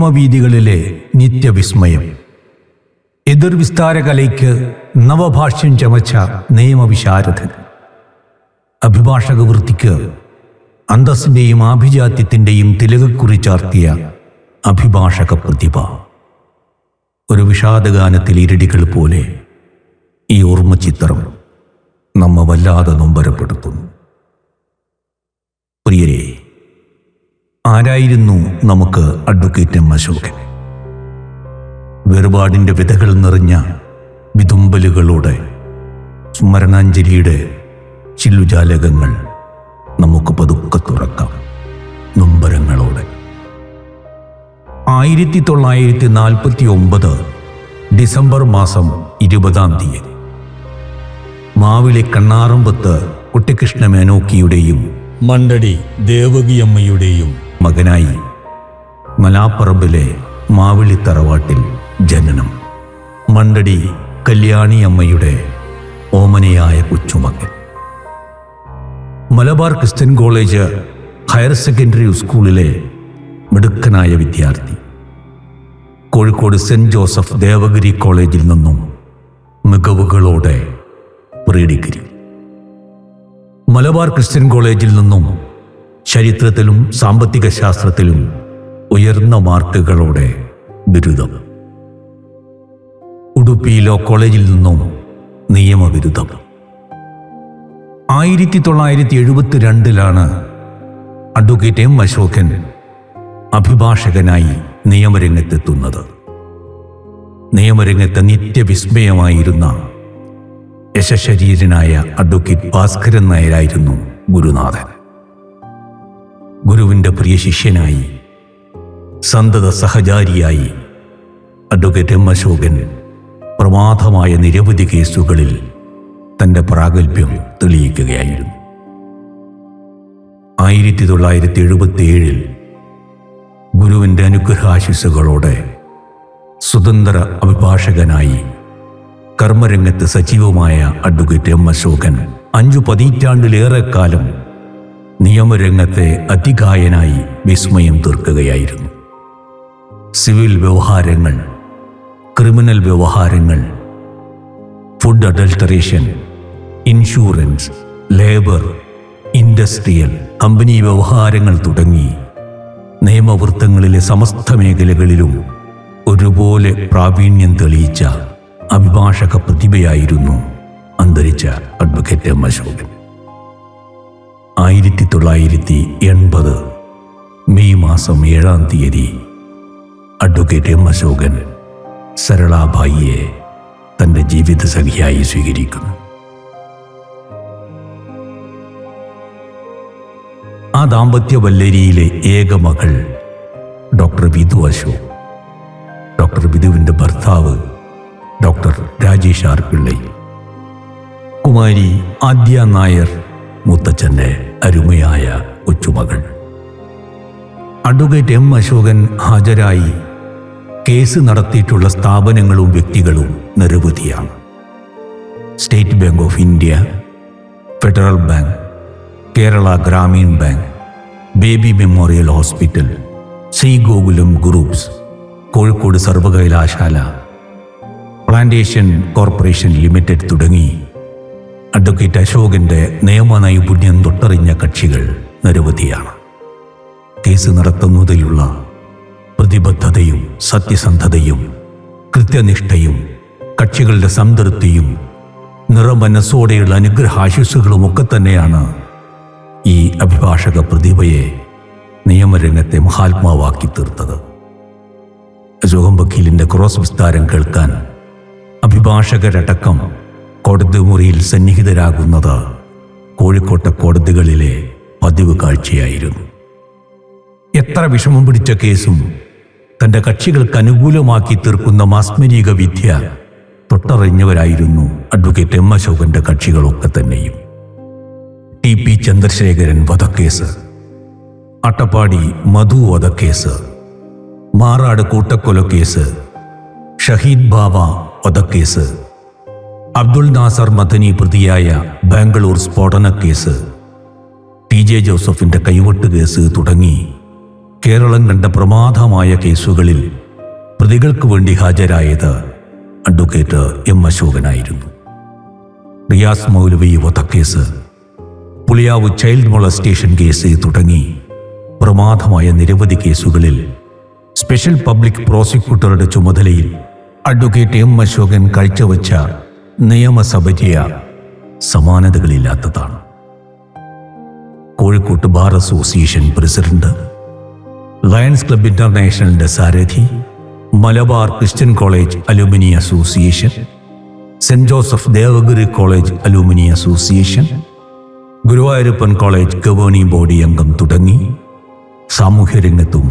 നിയമവീഥികളിലെ നിത്യവിസ്മയം. എതിർവിസ്താരകലയ്ക്ക് നവഭാഷ്യം ചമച്ച നിയമവിശാരദൻ. അഭിഭാഷക വൃത്തിക്ക് അന്തസ്സിൻ്റെയും ആഭിജാത്യത്തിൻ്റെയും തിലകക്കുറി ചാർത്തിയ അഭിഭാഷക പ്രതിഭ. ഒരു വിഷാദഗാനത്തിൽ ഇരടികൾ പോലെ ഈ ഓർമ്മചിത്രം നമ്മെ വല്ലാതെ നൊമ്പരപ്പെടുത്തുന്നു. പ്രിയരെ, ആരായിരുന്നു നമുക്ക് അഡ്വക്കേറ്റ് എം അശോകൻ? വേർപാടിൻ്റെ വിതകൾ നിറഞ്ഞ വിതുമ്പലുകളോടെ സ്മരണാഞ്ജലിയുടെ ചില്ലുജാലകങ്ങൾ നമുക്ക് പതുക്കെ തുറക്കാം. നൊമ്പരങ്ങളോടെ 1949 ഡിസംബർ മാസം 20-ാം തീയതി മാവിലെ കണ്ണാറമ്പത്ത് കുട്ടിക്കൃഷ്ണ മേനോക്കിയുടെയും മണ്ടടി ദേവകിയമ്മയുടെയും മകനായി മലാപ്പറമ്പിലെ മാവിളി തറവാട്ടിൽ ജനനം. മണ്ടടി കല്യാണിയമ്മയുടെ ഓമനയായ കൊച്ചുമകൻ. Malabar Christian college higher secondary സ്കൂളിലെ മിടുക്കനായ വിദ്യാർത്ഥി. കോഴിക്കോട് സെന്റ് ജോസഫ് ദേവഗിരി കോളേജിൽ നിന്നും മികവുകളോടെ പ്രീ ഡിഗ്രി. മലബാർ ക്രിസ്ത്യൻ കോളേജിൽ നിന്നും ചരിത്രത്തിലും സാമ്പത്തിക ശാസ്ത്രത്തിലും ഉയർന്ന മാർക്കുകളോടെ ബിരുദം. ഉടുപ്പി ലോ കോളേജിൽ നിന്നും നിയമബിരുദം. 1972 അഡ്വക്കേറ്റ് എം അശോകൻ അഭിഭാഷകനായി നിയമരംഗത്തെത്തുന്നത്. നിയമരംഗത്ത് നിത്യവിസ്മയമായിരുന്ന യശശരീരനായ അഡ്വക്കേറ്റ് ഭാസ്കരൻ നായരായിരുന്നു ഗുരുനാഥൻ. ഗുരുവിൻ്റെ പ്രിയ ശിഷ്യനായി, സന്തത സഹചാരിയായി അഡ്വക്കേറ്റ് എം അശോകൻ പ്രമാദമായ നിരവധി കേസുകളിൽ തൻ്റെ പ്രാഗൽഭ്യം തെളിയിക്കുകയായിരുന്നു. 1977 ഗുരുവിൻ്റെ അനുഗ്രഹാശിസ്സുകളോടെ സ്വതന്ത്ര അഭിഭാഷകനായി കർമ്മരംഗത്ത് സജീവമായ അഡ്വക്കേറ്റ് എം അശോകൻ 5 പതിറ്റാണ്ടിലേറെക്കാലം നിയമരംഗത്തെ അതികായനായി വിസ്മയം തീർക്കുകയായിരുന്നു. സിവിൽ വ്യവഹാരങ്ങൾ, ക്രിമിനൽ വ്യവഹാരങ്ങൾ, food adulteration, insurance, labour, industrial, company വ്യവഹാരങ്ങൾ തുടങ്ങി നിയമവൃത്തങ്ങളിലെ സമസ്ത മേഖലകളിലും ഒരുപോലെ പ്രാവീണ്യം തെളിയിച്ച അഭിഭാഷക പ്രതിഭയായിരുന്നു അന്തരിച്ച അഡ്വക്കേറ്റ് എം അശോകൻ. 1980 മെയ് മാസം 7-ാം തീയതി അഡ്വക്കേറ്റ് എം അശോകൻ സരളാബായിയെ തൻ്റെ ജീവിതസഖിയായി സ്വീകരിക്കുന്നു. ആ ദാമ്പത്യവല്ലരിയിലെ ഏക മകൾ ഡോക്ടർ വിധു അശോക്. ഡോക്ടർ വിധുവിൻ്റെ ഭർത്താവ് ഡോക്ടർ രാജേഷ് ആർ പിള്ളൈ. കുമാരി ആദ്യ നായർ മുത്തച്ഛൻ്റെ അരുമയായ കൊച്ചുമകൾ. അഡ്വക്കേറ്റ് എം അശോകൻ ഹാജരായി കേസ് നടത്തിയിട്ടുള്ള സ്ഥാപനങ്ങളും വ്യക്തികളും നിരവധിയാണ്. State bank of India, federal bank, Kerala Grameen bank, baby memorial hospital, Shri Gokulam groups, Kozhikode സർവകലാശാല, പ്ലാന്റേഷൻ കോർപ്പറേഷൻ ലിമിറ്റഡ് തുടങ്ങി അഡ്വക്കേറ്റ് അശോകൻ്റെ നിയമ നൈപുണ്യം തൊട്ടറിഞ്ഞ കക്ഷികൾ നിരവധിയാണ്. കേസ് നടത്തുന്നതിലുള്ള പ്രതിബദ്ധതയും സത്യസന്ധതയും കൃത്യനിഷ്ഠയും കക്ഷികളുടെ സംതൃപ്തിയും നിറമനസ്സോടെയുള്ള അനുഗ്രഹാശിസ്സുകളും ഒക്കെ തന്നെയാണ് ഈ അഭിഭാഷക പ്രതിഭയെ നിയമരംഗത്തെ മഹാത്മാവാക്കി തീർത്തത്. അശോകൻ വക്കീലിൻ്റെ ക്രോസ് വിസ്താരം കേൾക്കാൻ അഭിഭാഷകരടക്കം കോടതി മുറിയിൽ സന്നിഹിതരാകുന്നത് കോഴിക്കോട്ടെ കോടതികളിലെ പതിവ് കാഴ്ചയായിരുന്നു. എത്ര വിഷമം പിടിച്ച കേസും തൻ്റെ കക്ഷികൾക്ക് അനുകൂലമാക്കി തീർക്കുന്ന മാസ്മരിക വിദ്യ തൊട്ടറിഞ്ഞവരായിരുന്നു അഡ്വക്കേറ്റ് എം അശോകൻ്റെ കക്ഷികളൊക്കെ തന്നെയും. ടി.പി. ചന്ദ്രശേഖരൻ വധക്കേസ്, അട്ടപ്പാടി മധു വധക്കേസ്, മാറാട് കൂട്ടക്കൊലക്കേസ്, ഷഹീദ് ബാബ വധക്കേസ്, അബ്ദുൾ നാസർ മദനി പ്രതിയായ ബാംഗ്ലൂർ സ്ഫോടന കേസ്, ടി.ജെ. ജോസഫിൻ്റെ കൈവെട്ട് കേസ് തുടങ്ങി കേരളം കണ്ട പ്രമാദമായ കേസുകളിൽ പ്രതികൾക്ക് വേണ്ടി ഹാജരായത് അഡ്വക്കേറ്റ് എം അശോകനായിരുന്നു. റിയാസ് മൗലവി വധക്കേസ്, പുളിയാവ് ചൈൽഡ് മൊളസ്റ്റേഷൻ കേസ് തുടങ്ങി പ്രമാദമായ നിരവധി കേസുകളിൽ സ്പെഷ്യൽ പബ്ലിക് പ്രോസിക്യൂട്ടറുടെ ചുമതലയിൽ അഡ്വക്കേറ്റ് എം അശോകൻ കാഴ്ചവെച്ച നിയമസഭയ്യ സമാനതകളില്ലാത്തതാണ്. കോഴിക്കോട്ട് bar association president, lions club ഇന്റർനാഷണലിന്റെ സാരഥി, Malabar Christian college alumni association, saint Joseph Devagiri college alumni association, Guruvayurappan college governing body അംഗം തുടങ്ങി സാമൂഹ്യരംഗത്തും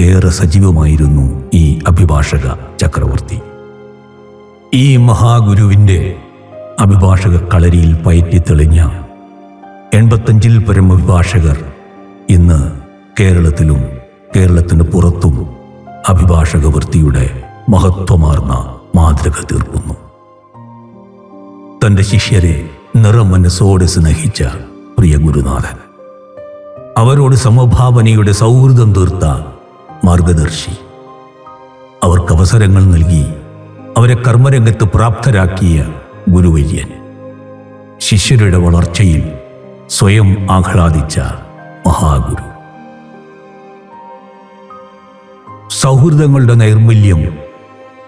ഏറെ സജീവമായിരുന്നു ഈ അഭിഭാഷക ചക്രവർത്തി. ഈ മഹാഗുരുവിൻ്റെ അഭിഭാഷക കളരിയിൽ പയറ്റിത്തെളിഞ്ഞ 85-ൽ പരം അഭിഭാഷകർ ഇന്ന് കേരളത്തിലും കേരളത്തിന് പുറത്തും അഭിഭാഷക വൃത്തിയുടെ മഹത്വമാർന്ന മാതൃക തീർക്കുന്നു. തൻ്റെ ശിഷ്യരെ നിറമനസ്സോടെ സ്നേഹിച്ച പ്രിയ ഗുരുനാഥൻ, അവരോട് സമഭാവനയുടെ സൗഹൃദം തീർത്ത മാർഗദർശി, അവർക്ക് അവസരങ്ങൾ നൽകി അവരെ കർമ്മരംഗത്ത് പ്രാപ്തരാക്കിയ ഗുരുവര്യൻ, ശിഷ്യരുടെ വളർച്ചയിൽ സ്വയം ആഹ്ലാദിച്ച മഹാഗുരു, സൗഹൃദങ്ങളുടെ നൈർമല്യം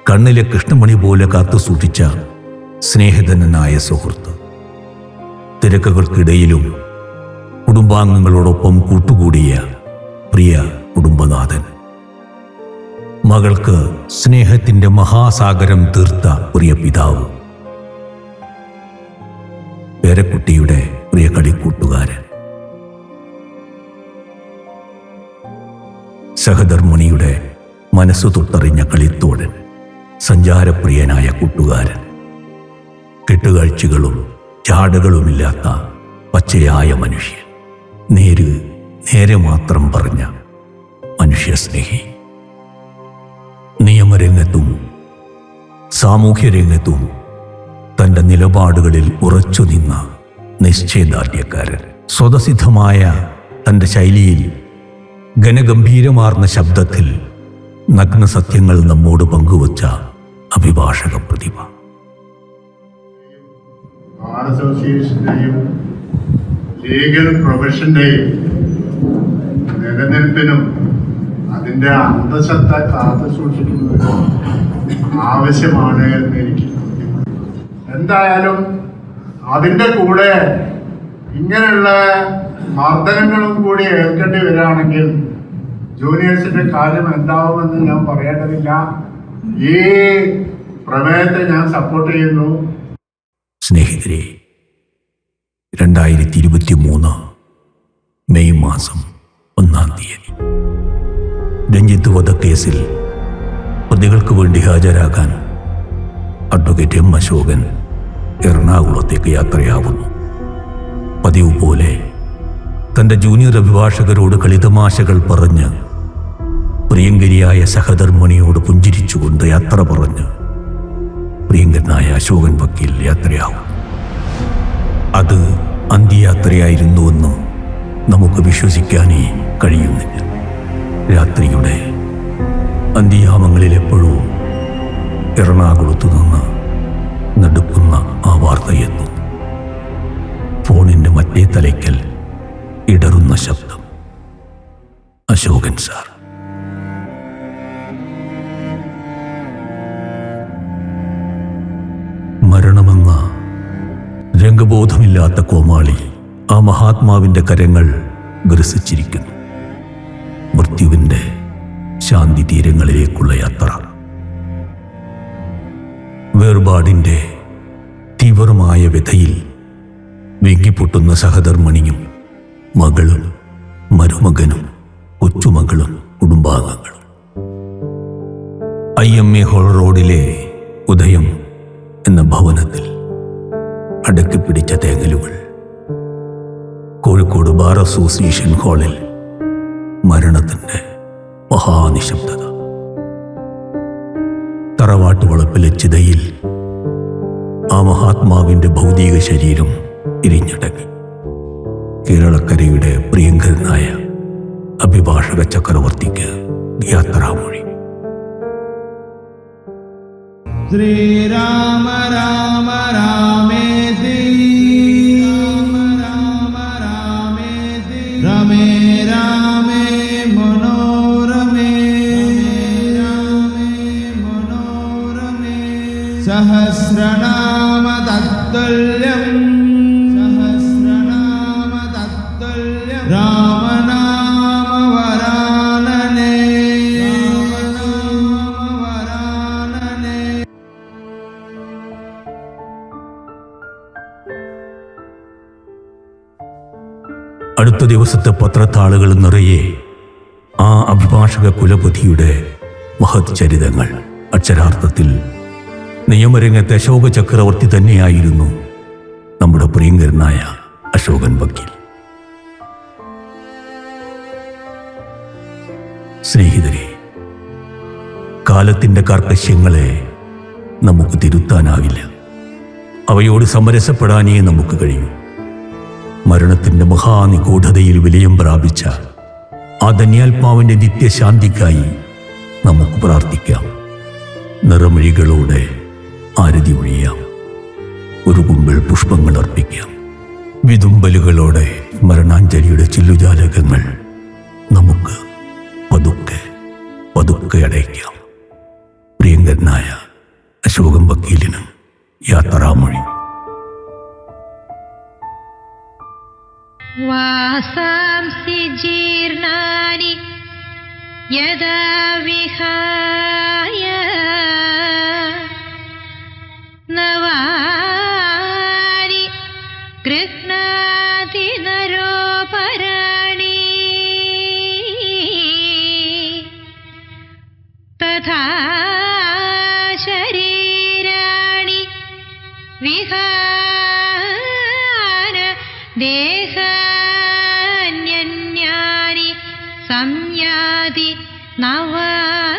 കണ്ണിലെ കൃഷ്ണമണി പോലെ കാത്തു സൂക്ഷിച്ച സ്നേഹധനനായ സുഹൃത്ത്, തിരക്കുകൾക്കിടയിലും കുടുംബാംഗങ്ങളോടൊപ്പം കൂട്ടുകൂടിയ പ്രിയ കുടുംബനാഥൻ, മകൾക്ക് സ്നേഹത്തിൻ്റെ മഹാസാഗരം തീർത്ത പ്രിയ പിതാവ്, പേരക്കുട്ടിയുടെ പ്രിയ കളിക്കൂട്ടുകാരൻ, സഹധർമ്മിണിയുടെ മനസ്സു തൊട്ടറിഞ്ഞ കളിത്തോടൻ, സഞ്ചാരപ്രിയനായ കൂട്ടുകാരൻ, കെട്ടുകാഴ്ചകളും ചാടുകളുമില്ലാത്ത പച്ചയായ മനുഷ്യൻ, നേരെ മാത്രം പറഞ്ഞ മനുഷ്യസ്നേഹി, നിയമരംഗത്തും സാമൂഹ്യരംഗത്തും തൻ്റെ നിലപാടുകളിൽ ഉറച്ചു നിന്ന നിശ്ചയദാർഢ്യക്കാരൻ, സ്വതസിദ്ധമായ തൻ്റെ ശൈലിയിൽ ഘനഗംഭീരമാർന്ന ശബ്ദത്തിൽ നഗ്നസത്യങ്ങൾ നമ്മോട് പങ്കുവച്ച അഭിഭാഷക പ്രതിഭ. ബാർ അസോസിയേഷന്റെയും ലീഗൽ പ്രൊഫഷന്റെയും നിലനിൽപ്പിനും അതിൻ്റെ അന്തസത്ത കാത്തു സൂക്ഷിക്കുന്നതിനും ആവശ്യമാണ് എന്ന് എനിക്ക് തോന്നുന്നു. എന്തായാലും അതിൻ്റെ കൂടെ ഇങ്ങനെയുള്ള മർദ്ദനങ്ങളും കൂടി ഏൽക്കേണ്ടി വരികയാണെങ്കിൽ ജൂനിയേഴ്സിന്റെ കാര്യം എന്താവുമെന്ന് ഞാൻ പറയേണ്ടതില്ല. ഈ പ്രമേയത്തെ ഞാൻ സപ്പോർട്ട് ചെയ്യുന്നു. സ്നേഹിതരെ, 2023 മെയ് മാസം 1-ാം തീയതി രഞ്ജിത്ത് വധക്കേസിൽ പ്രതികൾക്ക് വേണ്ടി ഹാജരാകാൻ അഡ്വക്കേറ്റ് എം അശോകൻ എറണാകുളത്തേക്ക് യാത്രയാവുന്നു. പതിവ് പോലെ തൻ്റെ ജൂനിയർ അഭിഭാഷകരോട് കളിതമാശകൾ പറഞ്ഞ് പ്രിയങ്കരിയായ സഹധർമ്മിണിയോട് പുഞ്ചിരിച്ചുകൊണ്ട് യാത്ര പറഞ്ഞ് പ്രിയങ്കരനായ അശോകൻ വക്കീൽ യാത്രയാവും. അത് അന്ത്യയാത്രയായിരുന്നുവെന്ന് നമുക്ക് വിശ്വസിക്കാനേ കഴിയുന്നില്ല. രാത്രിയുടെ അന്ത്യയാമങ്ങളിൽ എപ്പോഴോ എറണാകുളത്തു നിന്ന് നടുക്കുന്ന ആ വാർത്തയെത്തുന്നു. ഫോണിൻ്റെ മറ്റേ തലയ്ക്കൽ ഇടറുന്ന ശബ്ദം. അശോകൻ സാർ. മരണമെന്ന രംഗബോധമില്ലാത്ത കോമാളി ആ മഹാത്മാവിൻ്റെ കരങ്ങൾ ഗ്രസിച്ചിരിക്കുന്നു. മൃത്യുവിൻ്റെ ശാന്തി തീരങ്ങളിലേക്കുള്ള യാത്ര. വേർപാടിൻ്റെ തീവ്രമായ വ്യഥയിൽ വെങ്കിപ്പൊട്ടുന്ന സഹധർമ്മിണിയും മകളും മരുമകനും കൊച്ചുമകളും കുടുംബാംഗങ്ങളും. IMA ഹാൾ റോഡിലെ ഉദയം എന്ന ഭവനത്തിൽ അടക്കിപ്പിടിച്ച തേങ്ങലുകൾ. കോഴിക്കോട് ബാർ അസോസിയേഷൻ ഹാളിൽ മരണത്തിൻ്റെ മഹാനിശബ്ദത. തറവാട്ട് വളപ്പിലെ ചിതയിൽ ആ മഹാത്മാവിൻ്റെ ഭൗതിക ശരീരം ഇരിഞ്ഞടങ്ങി. കേരളക്കരയുടെ പ്രിയങ്കരനായ അഭിഭാഷക ചക്രവർത്തിക്ക് യാത്രാമൊഴി. ശ്രീരാമ രാമ രാമേതി രമേ രാമേ മനോരമേ സഹസ്രനാമ തത്തുല്യം രാമനാമ വരാനനേ. അടുത്ത ദിവസത്തെ പത്രത്താളുകൾ നിറയെ ആ അഭിഭാഷക കുലപതിയുടെ മഹത് ചരിതങ്ങൾ. അക്ഷരാർത്ഥത്തിൽ നിയമരംഗത്തെ അശോക ചക്രവർത്തി തന്നെയായിരുന്നു നമ്മുടെ പ്രിയങ്കരനായ അശോകൻ വക്കീൽ. സ്നേഹിതരെ, കാലത്തിൻ്റെ കാർക്കശ്യങ്ങളെ നമുക്ക് തിരുത്താനാവില്ല. അവയോട് സമരസപ്പെടാനേ നമുക്ക് കഴിയൂ. മരണത്തിൻ്റെ മഹാനിഗൂഢതയിൽ വിലയം പ്രാപിച്ച ആ ധന്യാത്മാവിൻ്റെ നിത്യശാന്തിക്കായി നമുക്ക് പ്രാർത്ഥിക്കാം. നിറമിഴികളോടെ ആരതി ഒഴിയാം. ഒരു കുമ്പിൾ പുഷ്പങ്ങൾ അർപ്പിക്കാം. വിതുമ്പലുകളോടെ മരണാഞ്ജലിയുടെ ചില്ലുജാലകങ്ങൾ നമുക്ക് പതുക്കെ പതുക്കെ അടയ്ക്കാം. പ്രിയങ്കരനായ അശോകൻ വക്കീലിന് യാത്രാമൊഴി. വാസാംസി ജീർണാനി യദാ വിഹായ നവാനി ഗൃഹ്ണാതി നരോപരാണി തഥാ ശരീരാണി വിഹാന ദേഹാന്യന്യാനി സംയാതി നവാനി